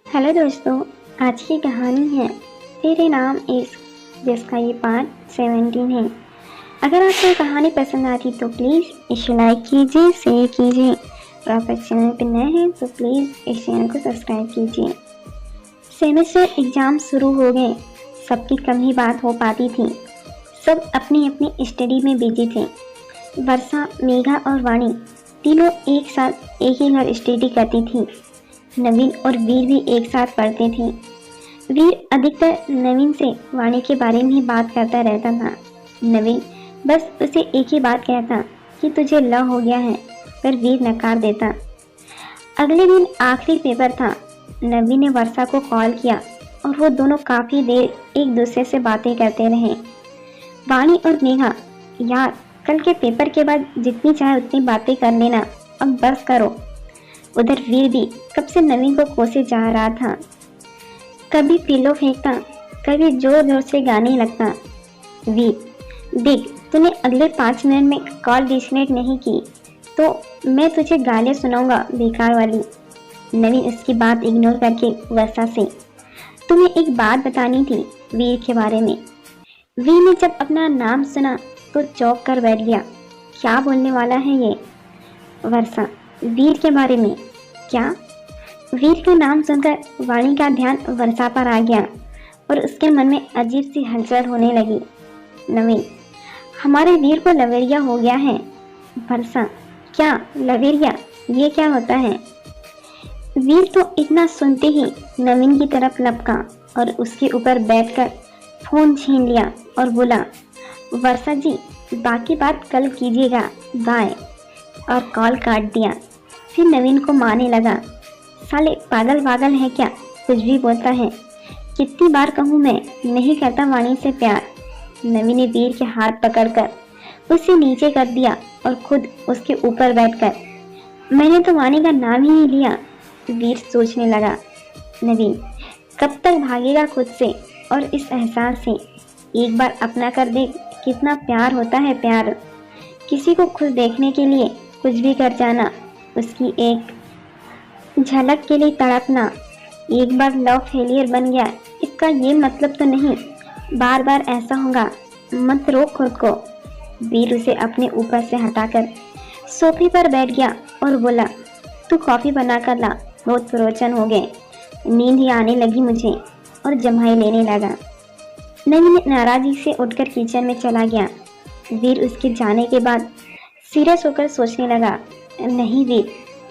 Hello दोस्तों, आज की कहानी है तेरे नाम इश्क, जिसका ये पार्ट 17 है। अगर आपको कहानी पसंद आती तो प्लीज़ इसे लाइक कीजिए, शेयर कीजिए और आप इस चैनल पर नए हैं तो प्लीज़ इस चैनल को सब्सक्राइब कीजिए। सेमेस्टर एग्ज़ाम शुरू हो गए। सबकी कम ही बात हो पाती थी। सब अपनी अपनी स्टडी में बिजी थे। वर्षा, मेघा और वाणी तीनों एक साथ एक ही घर स्टडी करती थी। नवीन और वीर भी एक साथ पढ़ते थे। वीर अधिकतर नवीन से वाणी के बारे में ही बात करता रहता था। नवीन बस उसे एक ही बात कहता कि तुझे लव हो गया है, पर वीर नकार देता। अगले दिन आखिरी पेपर था। नवीन ने वर्षा को कॉल किया और वो दोनों काफ़ी देर एक दूसरे से बातें करते रहे। वाणी और मेघा, यार कल के पेपर के बाद जितनी चाहे उतनी बातें कर लेना, अब बस करो। उधर वीर भी कब से नवीन को कोसे जा रहा था। कभी पिलो फेंकता, कभी जोर जोर से गाने लगता। वीर, देख तूने अगले 5 मिनट में कॉल डिस्कनेक्ट नहीं की तो मैं तुझे गालियाँ सुनाऊंगा, बेकार वाली। नवीन उसकी बात इग्नोर करके वर्षा से, तुम्हें एक बात बतानी थी वीर के बारे में। वीर ने जब अपना नाम सुना तो चौंक कर बैठ गया। क्या बोलने वाला है ये? वर्षा, वीर के बारे में क्या? वीर का नाम सुनकर वाणी का ध्यान वर्षा पर आ गया और उसके मन में अजीब सी हलचल होने लगी। नवीन, हमारे वीर को लवेरिया हो गया है। वर्षा, क्या लवेरिया? ये क्या होता है? वीर तो इतना सुनते ही नवीन की तरफ लपका और उसके ऊपर बैठकर फोन छीन लिया और बोला, वर्षा जी बाकी बात कल कीजिएगा, बाय। और कॉल काट दिया। फिर नवीन को मारने लगा, साले पागल पागल है क्या, कुछ भी बोलता है। कितनी बार कहूँ मैं, नहीं करता वाणी से प्यार। नवीन ने वीर के हाथ पकड़कर उसे नीचे कर दिया और खुद उसके ऊपर बैठकर, मैंने तो वाणी का नाम ही नहीं लिया। वीर सोचने लगा, नवीन कब तक भागेगा खुद से और इस एहसास से। एक बार अपना कर दे, कितना प्यार होता है प्यार। किसी को खुश देखने के लिए कुछ भी कर जाना, उसकी एक झलक के लिए तड़पना। एक बार लव फेलियर बन गया, इसका ये मतलब तो नहीं बार बार ऐसा होगा। मत रोक खुद को। वीर उसे अपने ऊपर से हटाकर सोफे पर बैठ गया और बोला, तू कॉफ़ी बना कर ला, बहुत प्रवचन हो गए। नींद ही आने लगी मुझे और जम्हाई लेने लगा। नवीन नाराज़गी से उठकर किचन में चला गया। वीर उसके जाने के बाद सीरियस होकर सोचने लगा, नहीं वीर,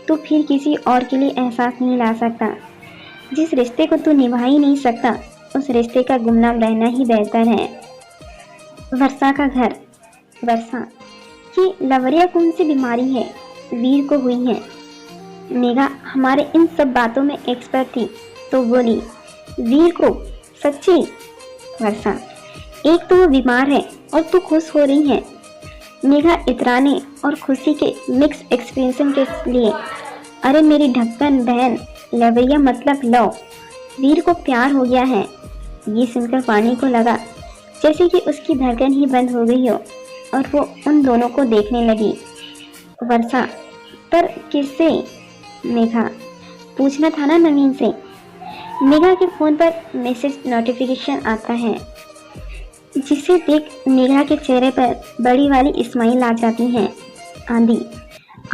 तू फिर किसी और के लिए एहसास नहीं ला सकता। जिस रिश्ते को तू निभा ही नहीं सकता, उस रिश्ते का गुमनाम रहना ही बेहतर है। वर्षा का घर। वर्षा, कि लवरिया कौन सी बीमारी है वीर को हुई है? मेघा हमारे इन सब बातों में एक्सपर्ट थी तो बोली, वीर को? सच्ची? वर्षा, एक तो वो बीमार है और तू खुश हो रही है। मेघा इतराने और खुशी के मिक्स एक्सप्रेशन के लिए, अरे मेरी ढक्कन बहन, लवरिया मतलब लव, वीर को प्यार हो गया है। ये सुनकर वाणी को लगा जैसे कि उसकी धड़कन ही बंद हो गई हो और वो उन दोनों को देखने लगी। वर्षा, पर किससे? मेघा, पूछना था ना नवीन से। मेघा के फ़ोन पर मैसेज नोटिफिकेशन आता है, जिसे देख मेघा के चेहरे पर बड़ी वाली स्माइल आ जाती है। आंधी,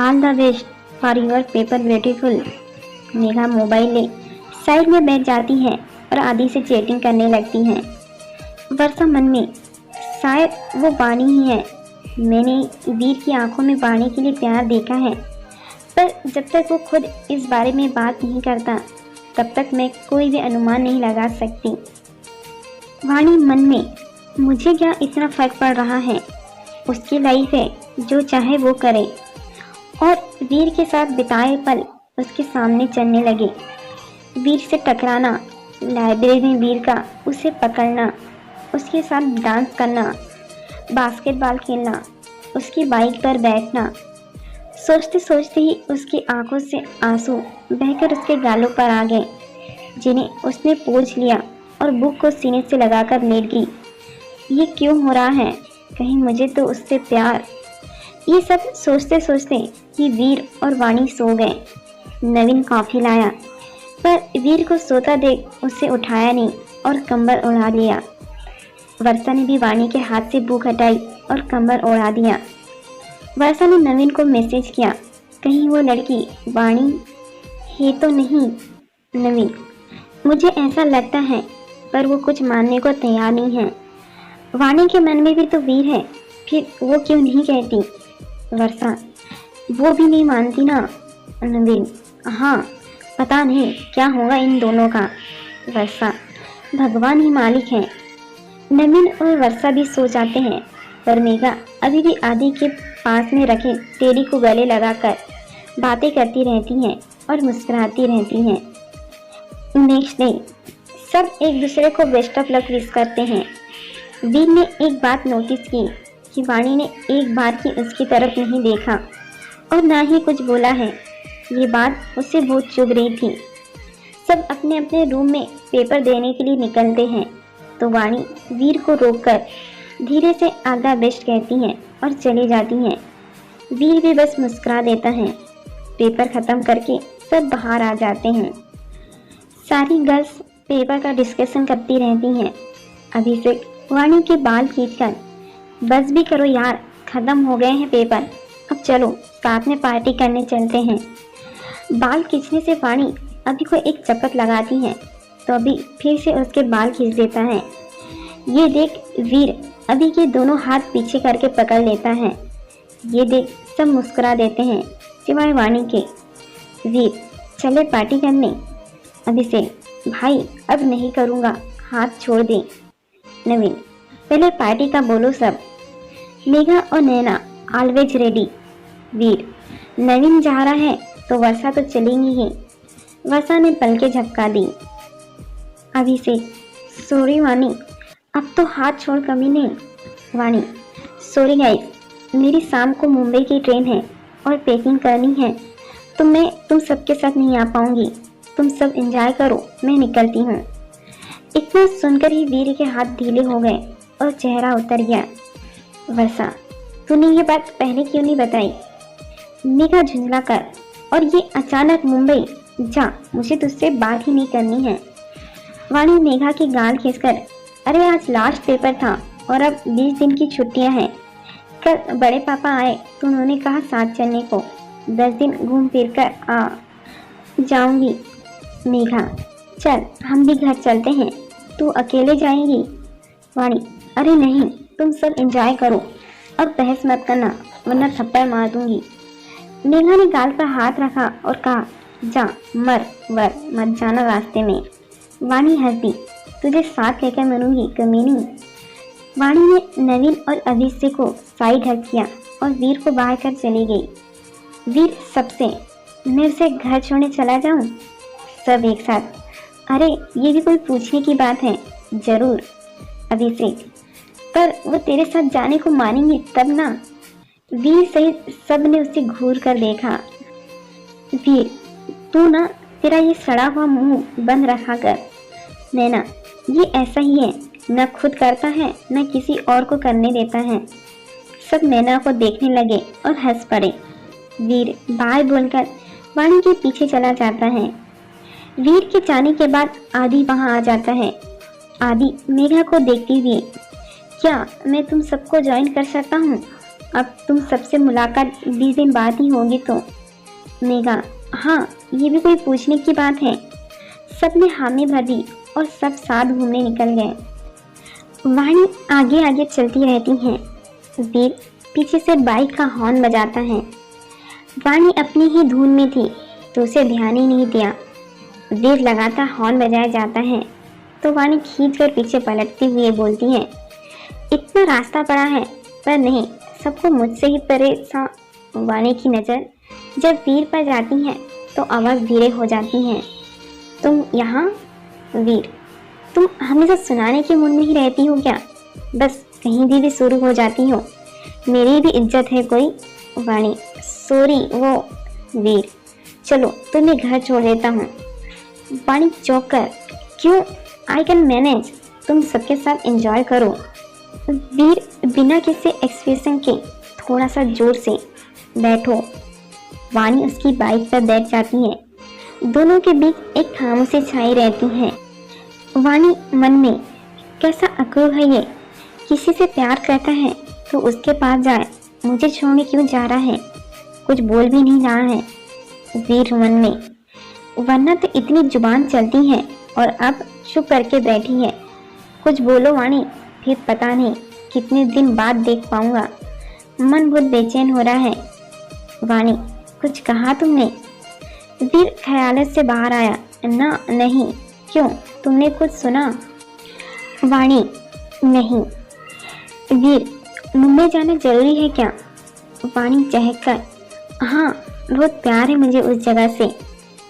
all the best for your paper beautiful. Megha mobile ले साइड में बैठ जाती है और आदि से चैटिंग करने लगती है। वर्षा मन में, शायद वो वाणी ही है। मैंने वीर की आंखों में वाणी के लिए प्यार देखा है, पर जब तक वो खुद इस बारे में बात नहीं करता तब तक मैं कोई भी अनुमान नहीं लगा सकती। वाणी मन में, मुझे क्या इतना फर्क पड़ रहा है, उसकी लाइफ है, जो चाहे वो करे। और वीर के साथ बिताए पल उसके सामने चलने लगे। वीर से टकराना, लाइब्रेरी में वीर का उसे पकड़ना, उसके साथ डांस करना, बास्केटबॉल खेलना, उसकी बाइक पर बैठना। सोचते सोचते ही उसकी आंखों से आंसू बहकर उसके गालों पर आ गए, जिन्हें उसने पोंछ लिया और बुक को सीने से लगाकर लेट गई। ये क्यों हो रहा है? कहीं मुझे तो उससे प्यार। ये सब सोचते सोचते ही वीर और वाणी सो गए। नवीन कॉफ़ी लाया। पर वीर को सोता देख उसे उठाया नहीं और कंबल उड़ा लिया। वर्षा ने भी वाणी के हाथ से बूक हटाई और कंबल उड़ा दिया। वर्षा ने नवीन को मैसेज किया, कहीं वो लड़की वाणी है तो नहीं। नवीन, मुझे ऐसा लगता है, पर वो कुछ मानने को तैयार नहीं है। वाणी के मन में भी तो वीर है, फिर वो क्यों नहीं कहती। वर्षा, वो भी नहीं मानती ना। नवीन, हाँ, पता नहीं क्या होगा इन दोनों का। वर्षा, भगवान ही मालिक है। नवीन और वर्षा भी सो जाते हैं, पर मेघा अभी भी आदि के पास में रखे टेडी को गले लगाकर बातें करती रहती हैं और मुस्कुराती रहती हैं। नेक्स्ट डे सब एक दूसरे को बेस्ट ऑफ लक विश करते हैं। वीर ने एक बात नोटिस की कि वाणी ने एक बार की उसकी तरफ नहीं देखा और ना ही कुछ बोला है। ये बात उसे बहुत चुभ रही थी। सब अपने अपने रूम में पेपर देने के लिए निकलते हैं तो वाणी वीर को रोककर धीरे से आधा बेस्ट कहती हैं और चली जाती हैं। वीर भी बस मुस्कुरा देता है। पेपर खत्म करके सब बाहर आ जाते हैं। सारी गर्ल्स पेपर का डिस्कशन करती रहती हैं। अभिषेक वाणी के बाल खींचकर, बस भी करो यार, खत्म हो गए हैं पेपर, अब चलो साथ में पार्टी करने चलते हैं। बाल खींचने से वाणी अभी को एक चपत लगाती है तो अभी फिर से उसके बाल खींच देता है। ये देख वीर अभी के दोनों हाथ पीछे करके पकड़ लेता है। ये देख सब मुस्कुरा देते हैं सिवाय वाणी के। वीर, चले पार्टी करने। अभिषेक, भाई अब नहीं करूँगा, हाथ छोड़ दे। नवीन, पहले पार्टी का बोलो सब। मेघा और नैना ऑलवेज रेडी। वीर, नवीन जा रहा है तो वर्षा तो चलेंगी ही। वर्षा ने पलके झपका दी। अभिषेक, सॉरी वाणी, अब तो हाथ छोड़ कभी नहीं। वाणी, सॉरी गाइस, मेरी शाम को मुंबई की ट्रेन है और पैकिंग करनी है तो मैं तुम सबके साथ नहीं आ पाऊंगी। तुम सब एंजॉय करो, मैं निकलती हूँ। इतना सुनकर ही वीर के हाथ ढीले हो गए और चेहरा उतर गया। वर्षा, तूने ये बात पहले क्यों नहीं बताई। मेघा झुंझला कर, और ये अचानक मुंबई, जा, मुझे तुझसे बात ही नहीं करनी है। वाणी मेघा की गाल खींचकर, अरे आज लास्ट पेपर था और अब 20 दिन की छुट्टियां हैं। कल बड़े पापा आए तो उन्होंने कहा साथ चलने को, 10 दिन घूम फिर कर आ जाऊंगी। मेघा, चल हम भी घर चलते हैं, तू अकेले जाएंगी। वाणी, अरे नहीं, तुम सब एंजॉय करो, अब बहस मत करना वरना थप्पड़ मार दूंगी। मेघा ने गाल पर हाथ रखा और कहा, जा मर वर, मत जाना रास्ते में। वाणी हंसी, तुझे साथ लेकर मरूंगी कमीनी। वाणी ने नवीन और अभिषेक को साइड हक किया और वीर को बाहर कर चली गई। वीर सबसे, मैं उसे घर छोड़ने चला जाऊं। सब एक साथ, अरे ये भी कोई पूछने की बात है, जरूर। अभिषेक, पर वो तेरे साथ जाने को मानेंगे तब ना। वीर सहित सब ने उसे घूर कर देखा। वीर, तू ना, तेरा ये सड़ा हुआ मुंह बंद रखा कर। नैना, ये ऐसा ही है, न खुद करता है न किसी और को करने देता है। सब नैना को देखने लगे और हंस पड़े। वीर बाय बोलकर वाणी के पीछे चला जाता है। वीर के जाने के बाद आदि वहां आ जाता है। आदि मेघा को देखती हुई, क्या मैं तुम सबको ज्वाइन कर सकता हूँ? अब तुम सबसे मुलाकात 20 दिन बाद ही होगी तो। मेघा, हाँ, ये भी कोई पूछने की बात है। सब ने हामी भर दी और सब साथ घूमने निकल गए। वाणी आगे आगे चलती रहती हैं। वीर पीछे से बाइक का हॉर्न बजाता है। वाणी अपनी ही धुन में थी तो उसे ध्यान ही नहीं दिया। वीर लगातार हॉर्न बजाया जाता है तो वाणी खींचकर पीछे पलटती हुई बोलती है, इतना रास्ता पड़ा है, पर नहीं, सबको मुझसे ही परेशान। वाणी की नज़र जब वीर पर जाती है तो आवाज़ धीरे हो जाती है। तुम यहाँ? वीर, तुम हमेशा सुनाने के मूड में ही रहती हो क्या? बस कहीं भी शुरू हो जाती हो, मेरी भी इज्जत है कोई। वाणी, सॉरी वो। वीर, चलो तुम्हें घर छोड़ देता हूँ। वाणी चौंक कर, क्यों? आई कैन मैनेज, तुम सबके साथ एंजॉय करो। वीर बिना किसी एक्सप्रेशन के थोड़ा सा जोर से, बैठो। वाणी उसकी बाइक पर बैठ जाती है। दोनों के बीच एक खामोशी छाई रहती है। वाणी मन में, कैसा अक्रूर है ये, किसी से प्यार करता है तो उसके पास जाए, मुझे छोड़ने क्यों जा रहा है, कुछ बोल भी नहीं रहा है। वीर मन में, वरना तो इतनी जुबान चलती है और अब चुप करके बैठी है। कुछ बोलो वाणी, फिर पता नहीं कितने दिन बाद देख पाऊंगा। मन बहुत बेचैन हो रहा है। वाणी, कुछ कहा तुमने? वीर ख्यालत से बाहर आया। ना नहीं। क्यों, तुमने कुछ सुना? वाणी, नहीं। वीर, मुंबई जाना जरूरी है क्या? वाणी चहक कर, हाँ, बहुत प्यार है मुझे उस जगह से।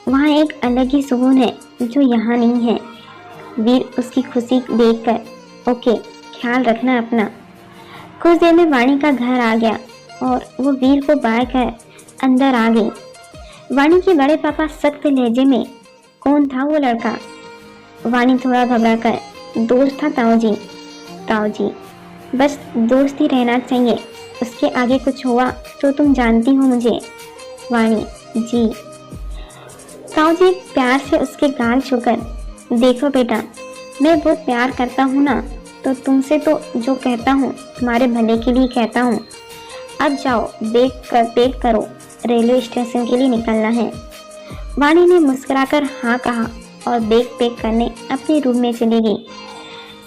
वहाँ एक अलग ही सुकून है जो यहाँ नहीं है। वीर उसकी खुशी देखकर, ओके, ख्याल रखना अपना। कुछ देर में वाणी का घर आ गया और वो वीर को बाय कर अंदर आ गई। वाणी के बड़े पापा सख्त लहजे में, कौन था वो लड़का? वाणी थोड़ा घबरा कर, दोस्त था ताऊ जी। ताऊ जी, बस दोस्त ही रहना चाहिए, उसके आगे कुछ हुआ तो तुम जानती हो मुझे। वाणी, जी। ताऊ जी प्यार से उसके गाल छूकर, देखो बेटा, मैं बहुत प्यार करता हूँ ना, तो तुमसे तो जो कहता हूँ तुम्हारे भले के लिए कहता हूँ। अब जाओ, पैक करो, रेलवे स्टेशन के लिए निकलना है। वाणी ने मुस्कुराकर हाँ कहा और बैग पैक करने अपने रूम में चली गई।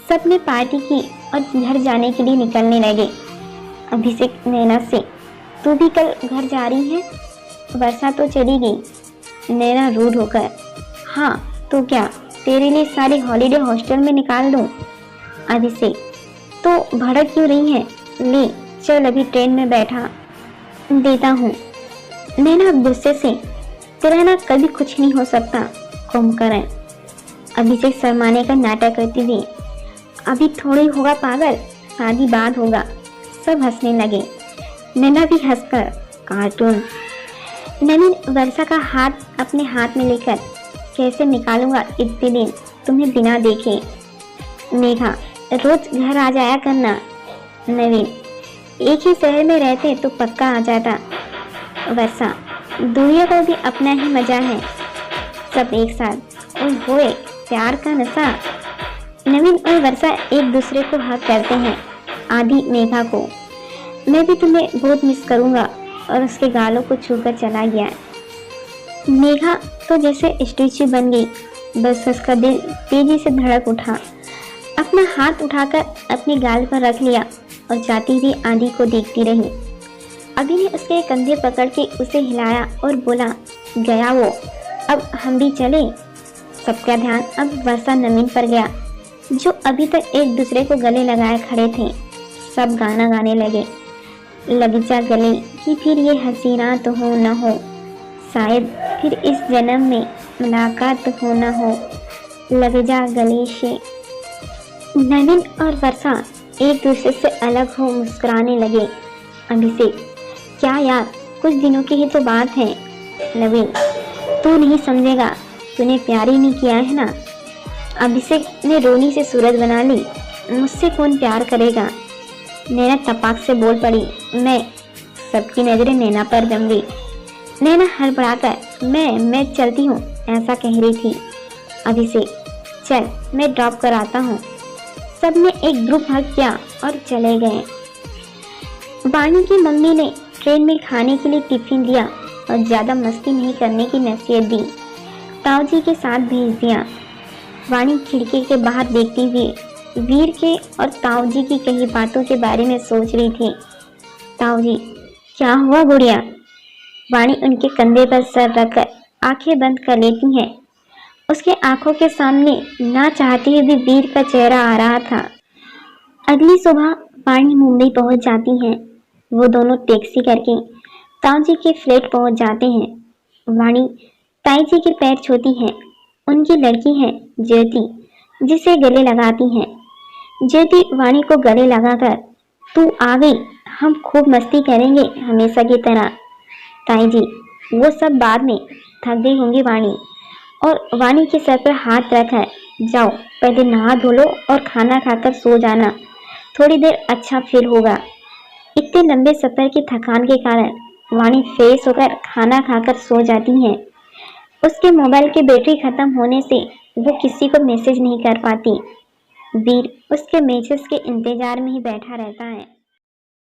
सबने पार्टी की और घर जाने के लिए निकलने लगे। अभिषेक नैना से, तू भी कल घर जा रही है? वर्षा तो चली गई। नैना रूड होकर, हाँ, तो क्या तेरे लिए सारी हॉलीडे हॉस्टल में निकाल दूं? अभिषेक, तो भड़क क्यों रही है? ले चल, अभी ट्रेन में बैठा देता हूँ। नैना गुस्से से, तेरा ना कभी कुछ नहीं हो सकता, कुंभकर्ण। अभिषेक शर्माने का नाटक करती हुई, अभी थोड़ी होगा पागल, शादी बाद होगा। सब हंसने लगे। नैना भी हंसकर, कार्टून। नवीन वर्षा का हाथ अपने हाथ में लेकर, कैसे निकालूंगा इतने दिन तुम्हें बिना देखे। मेघा, रोज घर आ जाया करना। नवीन, एक ही शहर में रहते तो पक्का आ जाता। वर्षा, दूरिया का भी अपना ही मजा है। सब एक साथ, ओए होए, प्यार का नशा। नवीन और वर्षा एक दूसरे को हक करते हैं। आदि मेघा को, मैं भी तुम्हें बहुत मिस करूंगा, और उसके गालों को छूकर चला गया। मेघा तो जैसे स्टैच्यू बन गई। बस उसका दिल तेजी से धड़क उठा। अपना हाथ उठाकर अपने गाल पर रख लिया और जाती हुई आदि को देखती रही। अभी ने उसके कंधे पकड़ के उसे हिलाया और बोला, गया वो, अब हम भी चले। सबका ध्यान अब वर्षा नवीन पर गया, जो अभी तक एक दूसरे को गले लगाए खड़े थे। सब गाना गाने लगे, लग जा गले कि फिर ये हसीना तो हो न हो, शायद फिर इस जन्म में मुलाकात हो न हो, लग जा गले से। नवीन और वर्षा एक दूसरे से अलग हो मुस्कुराने लगे। अभिषेक, क्या यार, कुछ दिनों की ही तो बात है। नवीन, तू नहीं समझेगा, तूने प्यार ही नहीं किया है ना। अभिषेक ने रोनी से सूरत बना ली, मुझसे कौन प्यार करेगा। नैना तपाक से बोल पड़ी, मैं। सबकी नजरें नैना पर जम गई। नैना हड़बड़ाकर, मैं चलती हूँ, ऐसा कह रही थी। अभिषेक, चल मैं ड्रॉप कर आता हूँ। सबने एक ग्रुप हग किया और चले गए। वाणी की मम्मी ने ट्रेन में खाने के लिए टिफिन दिया और ज़्यादा मस्ती नहीं करने की नसीहत दी। ताऊ जी के साथ भेज दिया। वाणी खिड़की के बाहर देखती हुई वीर के और ताऊ जी की कही बातों के बारे में सोच रही थी। ताऊ जी, क्या हुआ गुड़िया? वाणी उनके कंधे पर सर रखकर आंखें बंद कर लेती हैं। उसके आंखों के सामने ना चाहते हुए भी वीर का चेहरा आ रहा था। अगली सुबह वाणी मुंबई पहुंच जाती हैं। वो दोनों टैक्सी करके ताऊ जी के फ्लैट पहुंच जाते हैं। वाणी ताई जी के पैर छूती है। उनकी लड़की है ज्योति, जिसे गले लगाती हैं। ज्योति वाणी को गले लगाकर, तू आ गई, हम खूब मस्ती करेंगे हमेशा की तरह। ताई जी, वो सब बाद में, थक गई होंगी वाणी। और वाणी के सर पर हाथ रखकर, जाओ पहले नहा धो लो और खाना खाकर सो जाना, थोड़ी देर अच्छा फील होगा। इतने लंबे सफर की थकान के कारण वाणी फ्रेश होकर खाना खाकर सो जाती हैं। उसके मोबाइल की बैटरी खत्म होने से वो किसी को मैसेज नहीं कर पाती। वीर उसके मैसेज के इंतजार में ही बैठा रहता है।